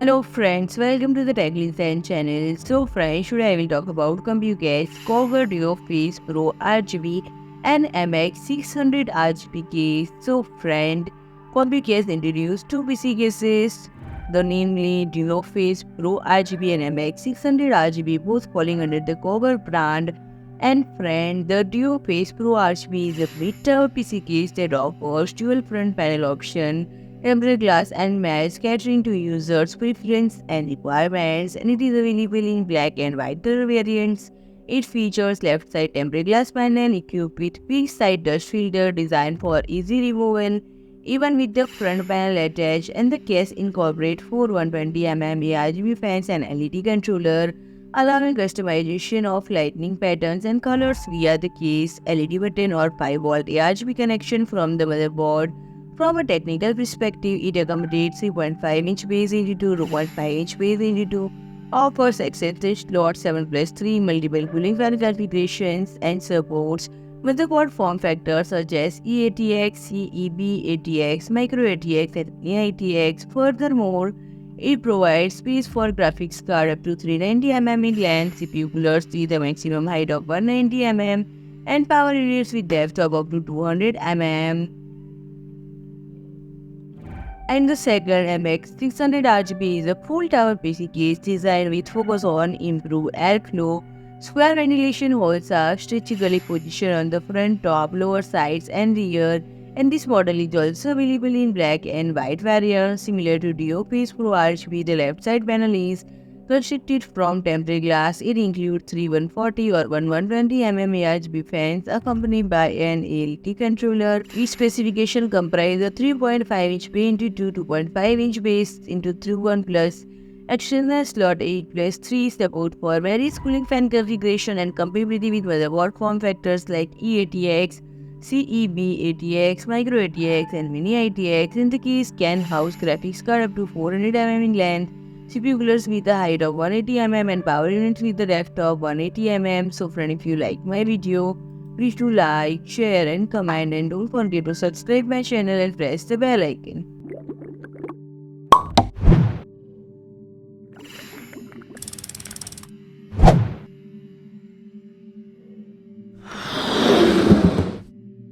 Hello friends, welcome to the Tech Listen channel. So friends, today I will talk about Compucase COUGAR DuoFace Pro RGB and MX600 RGB case. So friend, Compucase introduced two PC cases, the namely DuoFace Pro RGB and MX600 RGB, both falling under the COUGAR brand. And friend, the DuoFace Pro RGB is a mid-tower PC case that offers dual front panel option, tempered glass and matte, catering to users' preference and requirements, and it is available in black and white color variants. It features left side tempered glass panel equipped with peak side dust filter designed for easy removal, even with the front panel attached, and the case incorporates four 120mm ARGB fans and LED controller, allowing customization of lighting patterns and colors via the case, LED button or 5-volt ARGB connection from the motherboard. From a technical perspective, it accommodates 3.5-inch base into 2.5-inch base into 2, offers extended slot 7+3 multiple cooling fan configurations, and supports motherboard form factors such as E-ATX, E-ATX, MicroATX, and Mini-ITX. Furthermore, it provides space for graphics card up to 390mm in length, CPU coolers with a maximum height of 190mm, and power units with depth of up to 200mm. And the second MX600 RGB is a full tower PC case designed with focus on improved airflow. Square ventilation holes are strategically positioned on the front, top, lower sides and rear, and this model is also available in black and white variants. Similar to DuoFace Pro RGB, the left side panel is constructed from tempered glass. It includes three 140 or 120mm RGB fans accompanied by an ALT controller. Each specification comprises a 3.5-inch bay into 2.5-inch base into 1 plus external slot 8+3, support for various cooling fan configuration and compatibility with motherboard form factors like E-ATX, CEB-ATX, MicroATX, and Mini-ITX. In the case, can house graphics card up to 400mm in length, CPU coolers with a height of 180mm, and power units with a depth of 180mm. So friend, if you like my video, please do like, share and comment, and don't forget to subscribe my channel and press the bell icon.